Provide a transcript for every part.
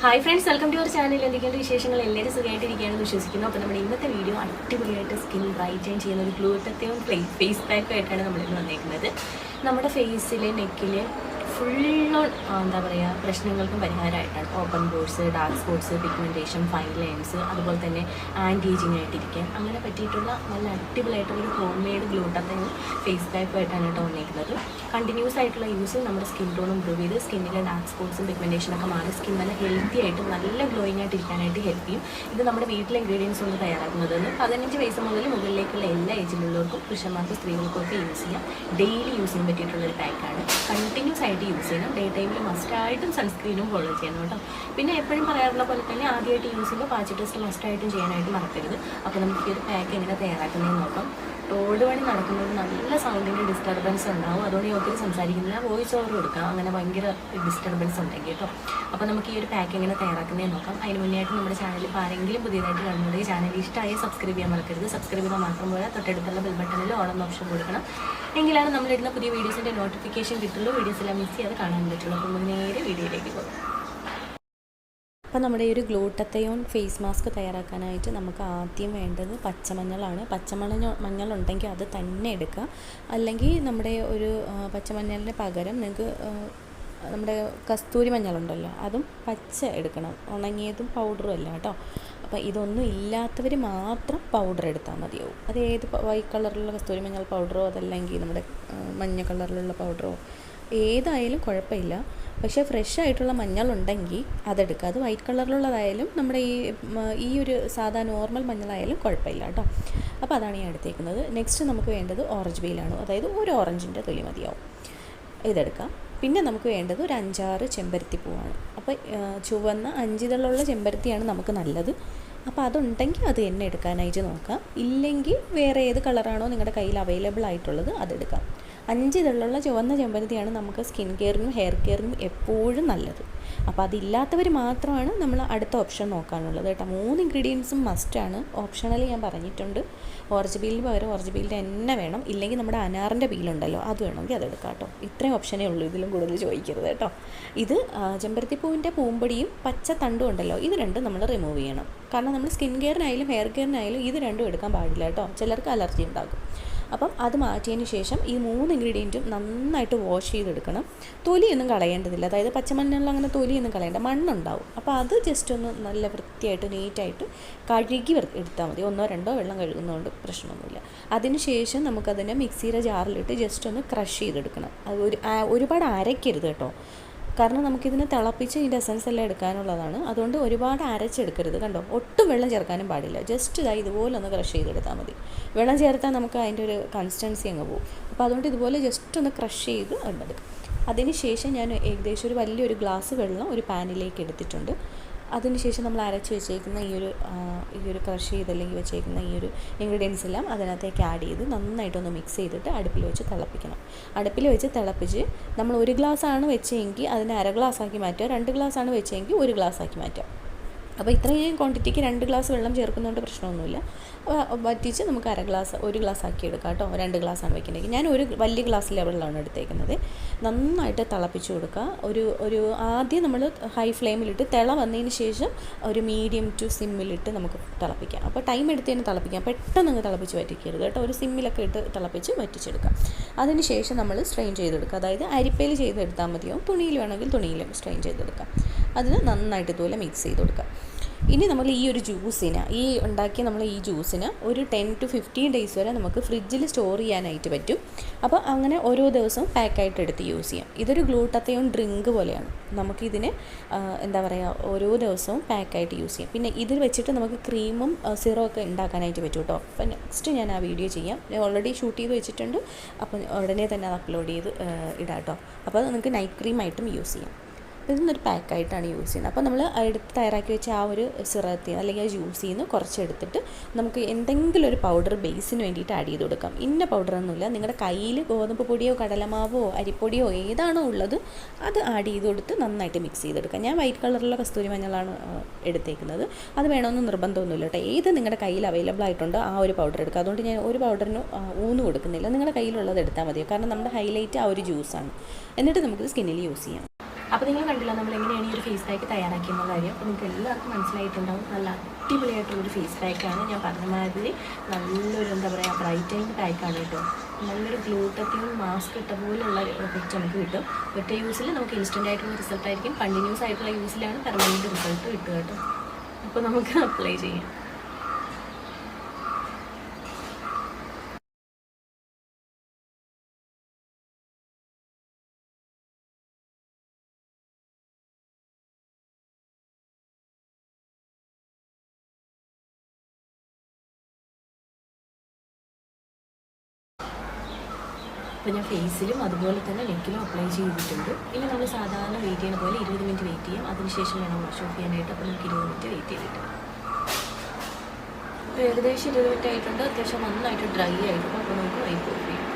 Hi friends, welcome to our channel. എന്തൊക്കെയാണ് വിശേഷങ്ങൾ? എല്ലാവരും സുഖമായിട്ടിരിക്കുകയാണെന്ന് വിശ്വസിക്കുന്നു. അപ്പോൾ നമ്മുടെ ഇന്നത്തെ വീഡിയോ അടിപൊളിയായിട്ട് സ്കിൻ ബ്രൈറ്റൻ ചെയ്യുന്ന ഒരു ഗ്ലൂട്ടത്തെയും ഫേസ് പാക്കുമായിട്ടാണ് നമ്മളിന്ന് വന്നേക്കുന്നത്. നമ്മുടെ ഫേസിൽ നെക്കിൽ ഫുൾ ഓൺ എന്താ പറയുക പ്രശ്നങ്ങൾക്കും പരിഹാരമായിട്ടാണ്. Open pores, dark spots, pigmentation, fine lines, അതുപോലെ തന്നെ ആൻറ്റി ഏജിങ് ആയിട്ടിരിക്കാൻ അങ്ങനെ പറ്റിയിട്ടുള്ള നല്ല അടിപൊളിയായിട്ടുള്ളൊരു ഹോം മെയ്ഡ് ഗ്ലൂട്ടത്തെയും ഫേസ് പാക്കുമായിട്ടാണ് കേട്ടോ വന്നേക്കുന്നത്. കണ്ടിന്യൂസ് ആയിട്ടുള്ള യൂസ് നമ്മുടെ സ്കിൻ ടോൺ ഇമ്പ്രൂവ് ചെയ്ത് സ്കിന്നിലെ ഡാർക്ക് സ്പോട്ട്സും പിഗ്മെൻറ്റേഷനൊക്കെ മാറി സ്കിൻ നല്ല ഹെൽത്തി ആയിട്ട് നല്ല ഗ്ലോയിങ് ആയിട്ട് ഇരിക്കാനായിട്ട് ഹെൽപ്പ് ചെയ്യും. ഇത് നമ്മുടെ വീട്ടിലെ ഇൻഗ്രീഡിയൻസ് കൊണ്ട് തയ്യാറാക്കുന്നത് 15 വയസ്സ് മുതൽ മുകളിലേക്കുള്ള എല്ലാ ഏജിലുള്ളവർക്കും പുരുഷന്മാർക്കും സ്ത്രീകൾക്കും ഒക്കെ യൂസ് ചെയ്യാം. ഡെയിലി യൂസ് ചെയ്യാൻ പറ്റിയിട്ടുള്ളൊരു പാക്കാണ്. കണ്ടിന്യൂസ് ആയിട്ട് യൂസ് ചെയ്യണം. ഡേ ടൈമിൽ മസ്റ്റായിട്ടും സൺസ്ക്രീനും ഫോളോ ചെയ്യണം കേട്ടോ. പിന്നെ എപ്പോഴും പറയാറുള്ള പോലെ തന്നെ ആദ്യമായിട്ട് യൂസ് ചെയ്യുമ്പോൾ പാച്ച് ടെസ്റ്റ് മസ്റ്റായിട്ടും ചെയ്യാനായിട്ട് മറക്കരുത്. അപ്പോൾ നമുക്ക് ഈ ഒരു പാക്ക് എങ്ങനെ തയ്യാറാക്കുന്നതെന്ന് നോക്കാം. റോഡ് വഴി നടക്കുന്നത് നല്ല സൗണ്ടിൻ്റെ ഡിസ്റ്റർബൻസ് ഉണ്ടാവും. അതുകൊണ്ട് ഞാൻ ഒത്തിരി സംസാരിക്കുന്നില്ല, വോയിസ് ഓവർ കൊടുക്കാം അങ്ങനെ ഭയങ്കര ഡിസ്റ്റർബൻസ് ഉണ്ടെങ്കിൽ കേട്ടോ. അപ്പോൾ നമുക്ക് ഈ ഒരു പാക്ക് എങ്ങനെ തയ്യാറാക്കുന്നതെന്ന് നോക്കാം. അതിന് മുന്നേയായിട്ട് നമ്മുടെ ചാനൽ ഇപ്പോൾ ആരെങ്കിലും പുതിയതായിട്ട് കാണുന്നുണ്ടെങ്കിൽ ചാനൽ ഇഷ്ടമായി സബ്സ്ക്രൈബ് ചെയ്യാൻ മറക്കരുത്. സബ്സ്ക്രൈബ് ചെയ്താൽ മാത്രം പോയാൽ തൊട്ടടുത്തുള്ള ബെൽ ബട്ടണിൽ ഓൾ എന്ന ഓപ്ഷൻ കൊടുക്കണം. എങ്കിലാണ് നമ്മളിടുന്ന പുതിയ വീഡിയോസിൻ്റെ നോട്ടിഫിക്കേഷൻ കിട്ടുള്ളൂ. വീഡിയോസ് എല്ലാം മിസ് ചെയ്യാതെ കാണാൻ പറ്റുള്ളൂ. അപ്പോൾ നേരെ വീഡിയോയിലേക്ക് പോകും. അപ്പോൾ നമ്മുടെ ഈ ഒരു ഗ്ലൂട്ടത്തയോൺ ഫേസ് മാസ്ക് തയ്യാറാക്കാനായിട്ട് നമുക്ക് ആദ്യം വേണ്ടത് പച്ചമഞ്ഞളാണ്. മഞ്ഞൾ ഉണ്ടെങ്കിൽ അത് തന്നെ എടുക്കുക. അല്ലെങ്കിൽ നമ്മുടെ ഒരു പച്ചമഞ്ഞളിന് പകരം നിങ്ങൾക്ക് നമ്മുടെ കസ്തൂരി മഞ്ഞളുണ്ടല്ലോ അതും പച്ച എടുക്കണം. ഉണങ്ങിയതും പൗഡറും അല്ല കേട്ടോ. അപ്പോൾ ഇതൊന്നും ഇല്ലാത്തവർ മാത്രം പൗഡർ എടുത്താൽ മതിയാവും. അത് ഏത് വൈറ്റ് കളറിലുള്ള കസ്തൂരി മഞ്ഞൾ പൗഡറോ അതല്ലെങ്കിൽ നമ്മുടെ മഞ്ഞ കളറിലുള്ള പൗഡറോ ഏതായാലും കുഴപ്പമില്ല. പക്ഷേ ഫ്രഷ് ആയിട്ടുള്ള മഞ്ഞളുണ്ടെങ്കിൽ അതെടുക്കുക. അത് വൈറ്റ് കളറിലുള്ളതായാലും നമ്മുടെ ഈ ഒരു സാധാ നോർമൽ മഞ്ഞളായാലും കുഴപ്പമില്ല കേട്ടോ. അപ്പോൾ അതാണ് ഞാൻ എടുത്തേക്കുന്നത്. നെക്സ്റ്റ് നമുക്ക് വേണ്ടത് ഓറഞ്ച് പീലാണ്. അതായത് ഒരു ഓറഞ്ചിൻ്റെ തൊലി മതിയാവും. ഇതെടുക്കാം. പിന്നെ നമുക്ക് വേണ്ടത് ഒരു 5-6 ചെമ്പരത്തി പൂവാണ്. അപ്പോൾ ചുവന്ന 5 ഇതളുള്ള ചെമ്പരത്തിയാണ് നമുക്ക് നല്ലത്. അപ്പോൾ അതുണ്ടെങ്കിൽ അത് തന്നെ എടുക്കാനായിട്ട് നോക്കാം. ഇല്ലെങ്കിൽ വേറെ ഏത് കളറാണോ നിങ്ങളുടെ കയ്യിൽ അവൈലബിൾ ആയിട്ടുള്ളത് അതെടുക്കാം. 5 ഇതളുള്ള ചുവന്ന ചെമ്പരത്തിയാണ് നമുക്ക് സ്കിൻ കെയറിനും ഹെയർ കെയറിനും എപ്പോഴും നല്ലത്. അപ്പോൾ അതില്ലാത്തവർ മാത്രമാണ് നമ്മൾ അടുത്ത ഓപ്ഷൻ നോക്കാനുള്ളത് കേട്ടോ. 3 ഇൻഗ്രീഡിയൻസും മസ്റ്റാണ്. ഓപ്ഷണലി ഞാൻ പറഞ്ഞിട്ടുണ്ട്. ഓറഞ്ച് പീലിന് പകരം ഓറഞ്ച് പീലിൻ്റെ എണ്ണ വേണം. ഇല്ലെങ്കിൽ നമ്മുടെ അനാറിൻ്റെ പീലുണ്ടല്ലോ അത് വേണമെങ്കിൽ അതെടുക്കാം കേട്ടോ. ഇത്രയും ഓപ്ഷനേ ഉള്ളൂ, ഇതിലും കൂടുതൽ ചോദിക്കരുത് കേട്ടോ. ഇത് ചെമ്പരത്തിപ്പൂവിൻ്റെ പൂമ്പൊടിയും പച്ച തണ്ടും ഉണ്ടല്ലോ, ഇത് രണ്ടും നമ്മൾ റിമൂവ് ചെയ്യണം. കാരണം നമ്മൾ സ്കിൻ കെയറിനായാലും ഹെയർ കെയറിനായാലും ഇത് രണ്ടും എടുക്കാൻ പാടില്ല കേട്ടോ. ചിലർക്ക് അലർജി ഉണ്ടാകും. അപ്പം അത് മാറ്റിയതിന് ശേഷം ഈ 3 ഇൻഗ്രീഡിയൻറ്റും നന്നായിട്ട് വാഷ് ചെയ്തെടുക്കണം. തൊലിയൊന്നും കളയേണ്ടതില്ല. അതായത് പച്ചമഞ്ഞളിൽ അങ്ങനെ തൊലിയൊന്നും കളയേണ്ട, മണ്ണുണ്ടാവും. അപ്പോൾ അത് ജസ്റ്റ് ഒന്ന് നല്ല വൃത്തിയായിട്ട് നീറ്റായിട്ട് കഴുകി എടുത്താൽ മതി. 1-2 വെള്ളം കഴുകുന്നതുകൊണ്ട് പ്രശ്നമൊന്നുമില്ല. അതിനുശേഷം നമുക്കതിനെ മിക്സിയുടെ ജാറിലിട്ട് ജസ്റ്റ് ഒന്ന് ക്രഷ് ചെയ്തെടുക്കണം. അത് ഒരുപാട് അരയ്ക്കരുത് കേട്ടോ. കാരണം നമുക്കിതിനെ തിളപ്പിച്ച് ഇതിൻ്റെ എസൻസ് എല്ലാം എടുക്കാനുള്ളതാണ്. അതുകൊണ്ട് ഒരുപാട് അരച്ചെടുക്കരുത്. കണ്ടോ, ഒട്ടും വെള്ളം ചേർക്കാനും പാടില്ല. ജസ്റ്റ് ഇതുപോലെ ഒന്ന് ക്രഷ് ചെയ്തെടുത്താൽ മതി. വെള്ളം ചേർത്താൽ നമുക്ക് അതിൻ്റെ ഒരു കൺസിസ്റ്റൻസി അങ്ങ് പോകും. അപ്പോൾ അതുകൊണ്ട് ഇതുപോലെ ജസ്റ്റ് ഒന്ന് ക്രഷ് ചെയ്ത് എടുക്കും. അതിന് ശേഷം ഞാൻ ഏകദേശം ഒരു വലിയൊരു ഗ്ലാസ് വെള്ളം ഒരു പാനിലേക്ക് എടുത്തിട്ടുണ്ട്. അതിനുശേഷം നമ്മൾ അരച്ച് വെച്ചേക്കുന്ന ഈ ഒരു ക്രഷ് ചെയ്തല്ലെങ്കിൽ വെച്ചേക്കുന്ന ഈ ഒരു ഇൻഗ്രീഡിയൻസ് എല്ലാം അതിനകത്തേക്ക് ആഡ് ചെയ്ത് നന്നായിട്ടൊന്ന് മിക്സ് ചെയ്തിട്ട് അടുപ്പിൽ വെച്ച് തിളപ്പിക്കണം. അടുപ്പിൽ വെച്ച് തിളപ്പിച്ച് നമ്മൾ 1 ഗ്ലാസ്സാണ് വെച്ചെങ്കിൽ അതിനെ 1/2 ഗ്ലാസ്സാക്കി മാറ്റുക. 2 ഗ്ലാസ്സാണ് വെച്ചെങ്കിൽ 1 ഗ്ലാസ്സാക്കി മാറ്റുക. അപ്പോൾ ഇത്രയും ക്വാണ്ടിറ്റിക്ക് 2 ഗ്ലാസ് വെള്ളം ചേർക്കുന്നതുകൊണ്ട് പ്രശ്നമൊന്നുമില്ല. വറ്റിച്ച് നമുക്ക് 1 ഗ്ലാസ് ആക്കി എടുക്കാം കേട്ടോ. 2 ഗ്ലാസ്സാണ് വെക്കുന്നെങ്കിൽ ഞാൻ ഒരു വലിയ ഗ്ലാസ്സിലെ വെള്ളമാണ് എടുത്തേക്കുന്നത്. നന്നായിട്ട് തിളപ്പിച്ച് കൊടുക്കുക. ഒരു ആദ്യം നമ്മൾ ഹൈ ഫ്ലെയിമിലിട്ട് വന്നതിന് ശേഷം ഒരു മീഡിയം ടു സിമ്മിലിട്ട് നമുക്ക് തിളപ്പിക്കാം. അപ്പോൾ ടൈം എടുത്തതിന് തിളപ്പിക്കാം. പെട്ടെന്ന് അങ്ങ് തിളപ്പിച്ച് വറ്റിക്കരുത് കേട്ടോ. ഒരു സിമ്മിലൊക്കെ ഇട്ട് തിളപ്പിച്ച് വറ്റിച്ചെടുക്കാം. അതിന് ശേഷം നമ്മൾ സ്ട്രെയിൻ ചെയ്തെടുക്കുക. അതായത് അരിപ്പയിൽ ചെയ്തെടുത്താൽ മതിയാവും. തുണിയിൽ വേണമെങ്കിൽ തുണിയിലും സ്ട്രെയിൻ ചെയ്തെടുക്കാം. അതിന് നന്നായിട്ട് ഇതുപോലെ മിക്സ് ചെയ്ത് കൊടുക്കാം. ഇനി നമ്മൾ ഈ ഒരു ജ്യൂസിന് നമ്മൾ ഈ ജ്യൂസിന് ഒരു 10 to 15 ഡേയ്സ് വരെ നമുക്ക് ഫ്രിഡ്ജിൽ സ്റ്റോർ ചെയ്യാനായിട്ട് പറ്റും. അപ്പോൾ അങ്ങനെ ഓരോ ദിവസവും പാക്കായിട്ട് എടുത്ത് യൂസ് ചെയ്യാം. ഇതൊരു ഗ്ലൂട്ടത്തയോൺ ഡ്രിങ്ക് പോലെയാണ്. നമുക്കിതിന് എന്താ പറയുക, ഓരോ ദിവസവും പാക്കായിട്ട് യൂസ് ചെയ്യാം. പിന്നെ ഇതിൽ വെച്ചിട്ട് നമുക്ക് ക്രീമും സിറവും ഒക്കെ ഉണ്ടാക്കാനായിട്ട് പറ്റും കേട്ടോ. അപ്പോൾ നെക്സ്റ്റ് ഞാൻ ആ വീഡിയോ ചെയ്യാം. ഞാൻ ഓൾറെഡി ഷൂട്ട് ചെയ്ത് വെച്ചിട്ടുണ്ട്. അപ്പോൾ ഉടനെ തന്നെ അത് അപ്ലോഡ് ചെയ്ത് ഇടാം കേട്ടോ. അപ്പോൾ അത് നിങ്ങൾക്ക് നൈറ്റ് ക്രീമായിട്ടും യൂസ് ചെയ്യാം. ഇതൊന്നൊരു പാക്കായിട്ടാണ് യൂസ് ചെയ്യുന്നത്. അപ്പോൾ നമ്മൾ എടുത്ത് തയ്യാറാക്കി വെച്ച ആ ഒരു സിറത്തിൽ അല്ലെങ്കിൽ ആ ജ്യൂസിൽ നിന്ന് കുറച്ചെടുത്തിട്ട് നമുക്ക് എന്തെങ്കിലും ഒരു പൗഡർ ബേസിന് വേണ്ടിയിട്ട് ആഡ് ചെയ്ത് കൊടുക്കാം. ഇന്ന പൗഡറൊന്നുമില്ല. നിങ്ങളുടെ കയ്യിൽ ഗോതമ്പ് പൊടിയോ കടലമാവോ അരിപ്പൊടിയോ ഏതാണോ ഉള്ളത് അത് ആഡ് ചെയ്ത് കൊടുത്ത് നന്നായിട്ട് മിക്സ് ചെയ്തെടുക്കാം. ഞാൻ വൈറ്റ് കളറിലുള്ള കസ്തൂരി മഞ്ഞളാണ് എടുത്തേക്കുന്നത്. അത് വേണമെന്ന് നിർബന്ധമൊന്നുമില്ല കേട്ടോ. ഏത് നിങ്ങളുടെ കയ്യിൽ അവൈലബിൾ ആയിട്ടുണ്ടോ ആ ഒരു പൗഡർ എടുക്കുക. അതുകൊണ്ട് ഞാൻ ഒരു പൗഡറിന് ഊന്ന് കൊടുക്കുന്നില്ല. നിങ്ങളുടെ കയ്യിലുള്ളത് എടുത്താൽ മതിയോ. കാരണം നമ്മുടെ ഹൈലൈറ്റ് ആ ഒരു ജ്യൂസാണ്. എന്നിട്ട് നമുക്കിത് സ്കിന്നിൽ യൂസ് ചെയ്യാം. അപ്പോൾ നിങ്ങൾ കണ്ടില്ല നമ്മൾ എങ്ങനെയാണ് ഈ ഒരു ഫേസ് പാക്ക് തയ്യാറാക്കിയെന്നുള്ള കാര്യം. അപ്പോൾ നിങ്ങൾക്ക് എല്ലാവർക്കും മനസ്സിലായിട്ടുണ്ടാവും. നല്ല അടിപൊളിയായിട്ടുള്ളൊരു ഫേസ് പാക്കാണ്. ഞാൻ പറഞ്ഞ മാതിരി നല്ലൊരു എന്താ പറയുക ബ്രൈറ്റനിങ് പാക്കാണ് കേട്ടോ. നല്ലൊരു ഗ്ലൂട്ടത്തിയും മാസ്ക് ഇട്ട പോലുള്ള എഫക്റ്റ് നമുക്ക് കിട്ടും. ഒറ്റ യൂസിൽ നമുക്ക് ഇൻസ്റ്റൻ്റ് ആയിട്ടുള്ള റിസൾട്ട് ആയിരിക്കും. കണ്ടിന്യൂസ് ആയിട്ടുള്ള യൂസിലാണ് പെർമനൻറ്റ് റിസൾട്ട് കിട്ടുക കേട്ടോ. അപ്പോൾ നമുക്ക് അപ്ലൈ ചെയ്യാം. അപ്പോൾ ഞാൻ ഫേസിലും അതുപോലെ തന്നെ നെക്കിലും അപ്ലൈ ചെയ്തിട്ടുണ്ട്. ഇനി നമ്മൾ സാധാരണ വെയിറ്റ് ചെയ്യുന്ന പോലെ 20 മിനിറ്റ് വെയിറ്റ് ചെയ്യാം. അതിനുശേഷം വേണം വാഷ് ഓഫ് ചെയ്യാനായിട്ട്. അപ്പോൾ നമുക്ക് 20 മിനിറ്റ് വെയിറ്റ് ചെയ്തിട്ട് ഏകദേശം 20 മിനിറ്റ് ആയിട്ടുണ്ട്. അത്യാവശ്യം നന്നായിട്ട് ഡ്രൈ ആയിട്ടുണ്ട്. അപ്പോൾ നമുക്ക് വൈപ്പ് ഓഫ് ചെയ്യാം.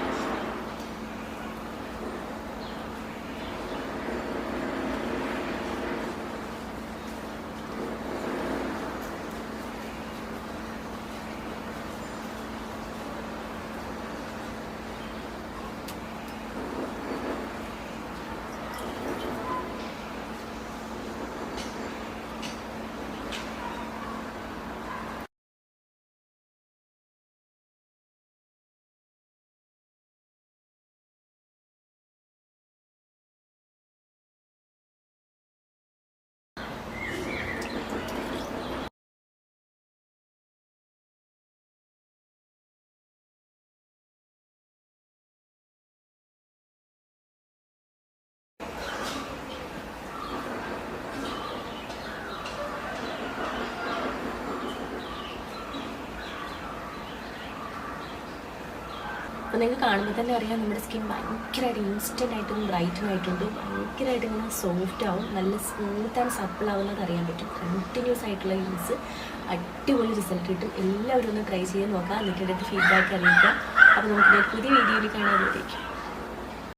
അപ്പോൾ നിങ്ങൾക്ക് കാണുമ്പോൾ തന്നെ അറിയാം നമ്മുടെ സ്കിൻ ഭയങ്കരമായിട്ട് ഇൻസ്റ്റൻ്റ് ആയിട്ടും ബ്രൈറ്റൻ ആയിട്ടുണ്ട്. ഭയങ്കരമായിട്ട് ഇങ്ങനെ സോഫ്റ്റ് ആവും. നല്ല സ്മൂത്ത് ആൻഡ് സപ്പിൾ ആവുന്നത് അറിയാൻ പറ്റും. കണ്ടിന്യൂസ് ആയിട്ടുള്ള യൂസ് അടിപൊളി റിസൾട്ട് കിട്ടും. എല്ലാവരും ഒന്ന് ട്രൈ ചെയ്യാൻ നോക്കാം. എന്നിട്ട് ഫീഡ്ബാക്ക് അറിയിക്കുക. അപ്പോൾ നമുക്ക് പുതിയ വീഡിയോയിൽ കാണാൻ